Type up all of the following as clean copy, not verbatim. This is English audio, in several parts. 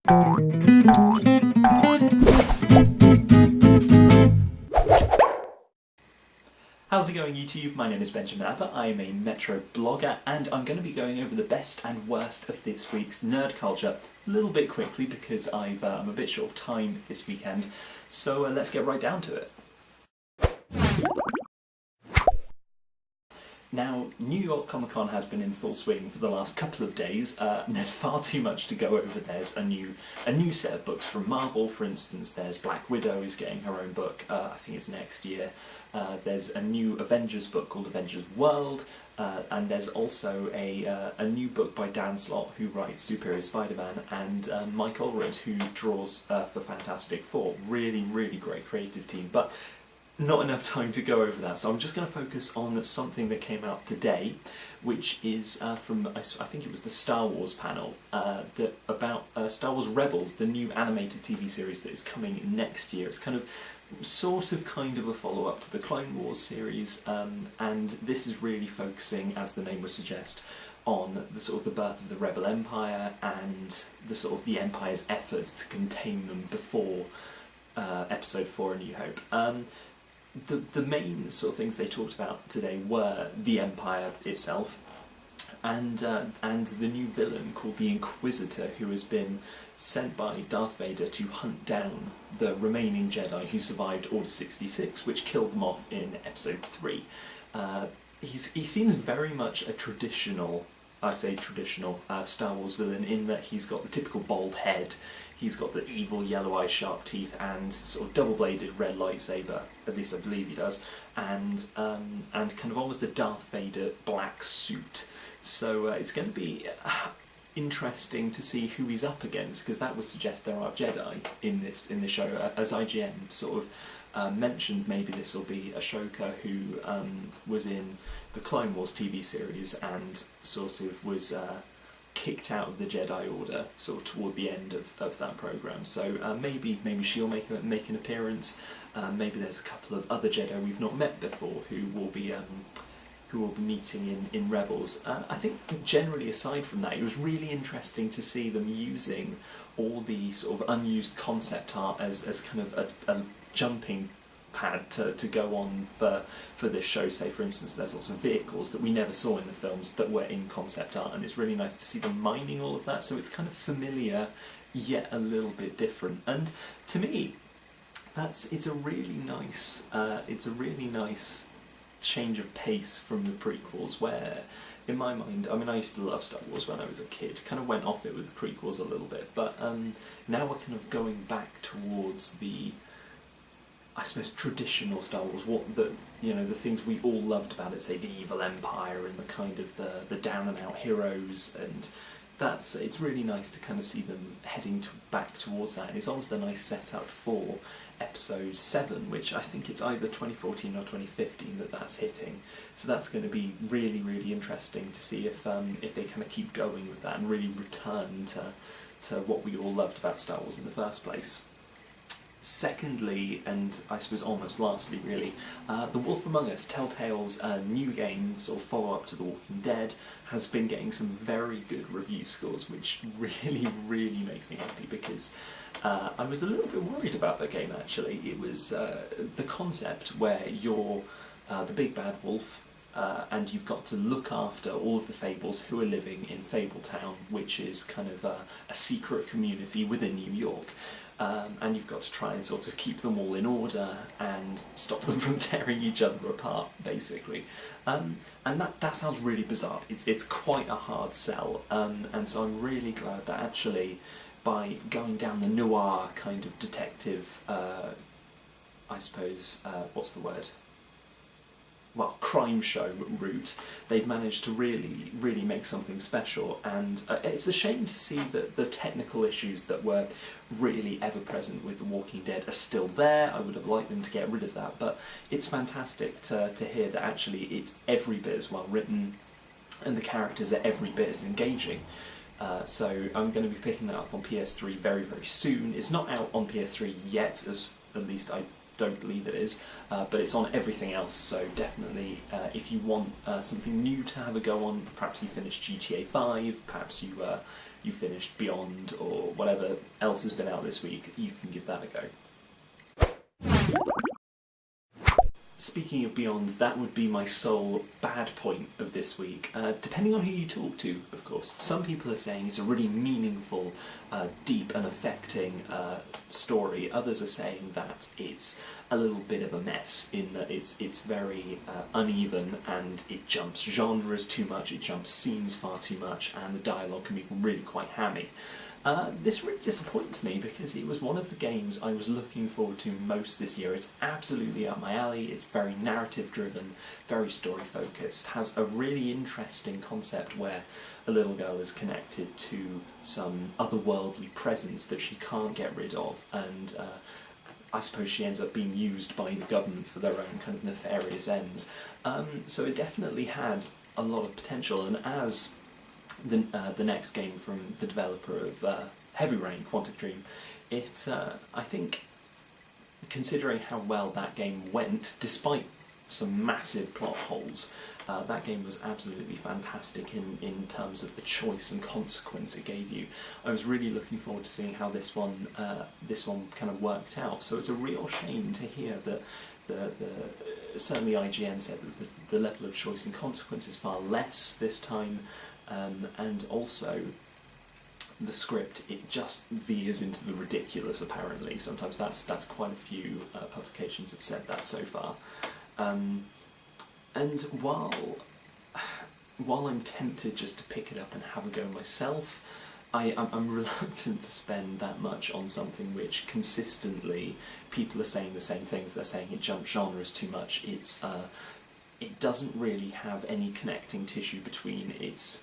How's it going, YouTube? My name is Benjamin Abbott. I am a Metro blogger, and I'm going to be going over the best and worst of this week's nerd culture a little bit quickly because I'm a bit short of time this weekend. So let's get right down to it. Now, New York Comic Con has been in full swing for the last couple of days, and there's far too much to go over. There's a new set of books from Marvel, for instance. There's Black Widow is getting her own book, I think it's next year. There's a new Avengers book called Avengers World, and there's also a new book by Dan Slott, who writes Superior Spider-Man, and Mike Allred, who draws for Fantastic Four. Really, really great creative team. But not enough time to go over that, so I'm just going to focus on something that came out today, which is from, I think it was the Star Wars panel, about Star Wars Rebels, the new animated TV series that is coming next year. It's kind of a follow-up to the Clone Wars series, and this is really focusing, as the name would suggest, on the birth of the Rebel Empire and the Empire's efforts to contain them before Episode 4: A New Hope. The main things they talked about today were the Empire itself, and the new villain called the Inquisitor, who has been sent by Darth Vader to hunt down the remaining Jedi who survived Order 66, which killed them off in Episode 3. He seems very much a traditional, Star Wars villain, in that he's got the typical bald head, he's got the evil yellow eyes, sharp teeth, and double-bladed red lightsaber, at least I believe he does, and kind of almost a Darth Vader black suit. So it's going to be interesting to see who he's up against, because that would suggest there are Jedi in the show, as IGN mentioned. Maybe this will be Ahsoka, who was in the Clone Wars TV series and was kicked out of the Jedi Order toward the end of that program. So maybe she'll make an appearance. Maybe there's a couple of other Jedi we've not met before who will be meeting in Rebels. I think generally, aside from that, it was really interesting to see them using all the unused concept art as kind of a jumping pad to go on for this show. Say, for instance, there's lots of vehicles that we never saw in the films that were in concept art, and it's really nice to see them mining all of that, so it's kind of familiar yet a little bit different. And to me, it's a really nice change of pace from the prequels, where in my mind, I used to love Star Wars when I was a kid, kind of went off it with the prequels a little bit, but now we're kind of going back towards the, I suppose, traditional Star Wars, the things we all loved about it, say the evil Empire and the kind of the down and out heroes, and it's really nice to kind of see them heading back towards that. And it's almost a nice setup for Episode 7, which I think it's either 2014 or 2015 that's hitting. So that's going to be really, really interesting to see if they kind of keep going with that and really return to what we all loved about Star Wars in the first place. Secondly, and I suppose almost lastly really, The Wolf Among Us, Telltale's new game, follow-up to The Walking Dead, has been getting some very good review scores, which really, really makes me happy, because I was a little bit worried about the game, actually. It was the concept where you're the big bad wolf, and you've got to look after all of the Fables who are living in Fabletown, which is kind of a secret community within New York. And you've got to try and keep them all in order and stop them from tearing each other apart, basically. And that sounds really bizarre. It's quite a hard sell, and so I'm really glad that actually, by going down the noir kind of detective, what's the word? Well, crime show route, they've managed to really, really make something special. And it's a shame to see that the technical issues that were really ever present with The Walking Dead are still there. I would have liked them to get rid of that, but it's fantastic to hear that actually it's every bit as well written and the characters are every bit as engaging. So I'm going to be picking that up on PS3 very, very soon. It's not out on PS3 yet, at least I don't believe it is, but it's on everything else, so definitely if you want something new to have a go on, perhaps you finished GTA 5, perhaps you you finished Beyond or whatever else has been out this week, you can give that a go. Speaking of Beyond, that would be my sole bad point of this week, depending on who you talk to, of course. Some people are saying it's a really meaningful, deep and affecting story. Others are saying that it's a little bit of a mess, in that it's very uneven and it jumps genres too much, it jumps scenes far too much, and the dialogue can be really quite hammy. This really disappoints me because it was one of the games I was looking forward to most this year. It's absolutely up my alley, it's very narrative driven, very story focused, has a really interesting concept where a little girl is connected to some otherworldly presence that she can't get rid of, and I suppose she ends up being used by the government for their own kind of nefarious ends. So it definitely had a lot of potential, and as the next game from the developer of Heavy Rain, Quantic Dream, I think, considering how well that game went, despite some massive plot holes, that game was absolutely fantastic in terms of the choice and consequence it gave you. I was really looking forward to seeing how this one kind of worked out. So it's a real shame to hear that certainly IGN said that the level of choice and consequence is far less this time. And also, the script, it just veers into the ridiculous, apparently. Sometimes that's quite a few publications have said that so far. And while I'm tempted just to pick it up and have a go myself, I'm reluctant to spend that much on something which consistently people are saying the same things. They're saying it jumps genres too much. It doesn't really have any connecting tissue between its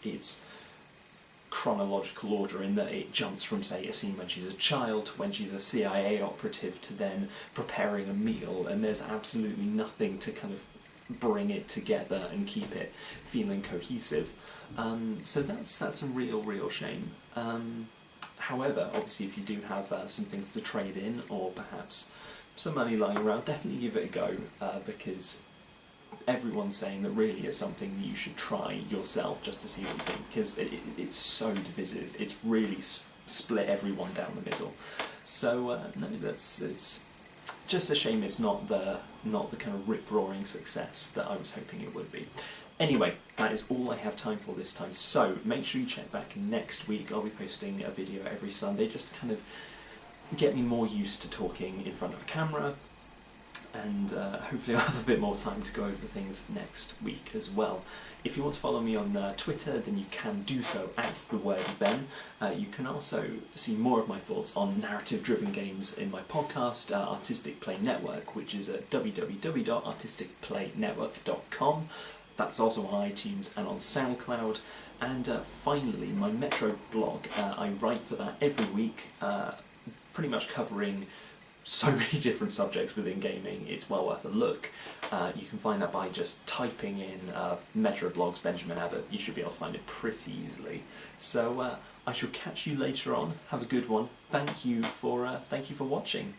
chronological order, in that it jumps from, say, a scene when she's a child to when she's a CIA operative to then preparing a meal, and there's absolutely nothing to kind of bring it together and keep it feeling cohesive. So that's a real shame. However, obviously, if you do have some things to trade in, or perhaps some money lying around, definitely give it a go, because everyone's saying that really it's something you should try yourself just to see what you think, because it's so divisive. It's really split everyone down the middle. So no, it's just a shame it's not the kind of rip-roaring success that I was hoping it would be. Anyway, that is all I have time for this time, so make sure you check back next week. I'll be posting a video every Sunday just to kind of get me more used to talking in front of a camera, and hopefully I'll have a bit more time to go over things next week as well. If you want to follow me on Twitter, then you can do so at @TheWordBen. You can also see more of my thoughts on narrative-driven games in my podcast, Artistic Play Network, which is at www.artisticplaynetwork.com. That's also on iTunes and on SoundCloud. And finally, my Metro blog. I write for that every week, pretty much covering so many different subjects within gaming. It's well worth a look. You can find that by just typing in Metro blogs Benjamin Abbott. You should be able to find it pretty easily. So I shall catch you later on. Have a good one. Thank you for watching.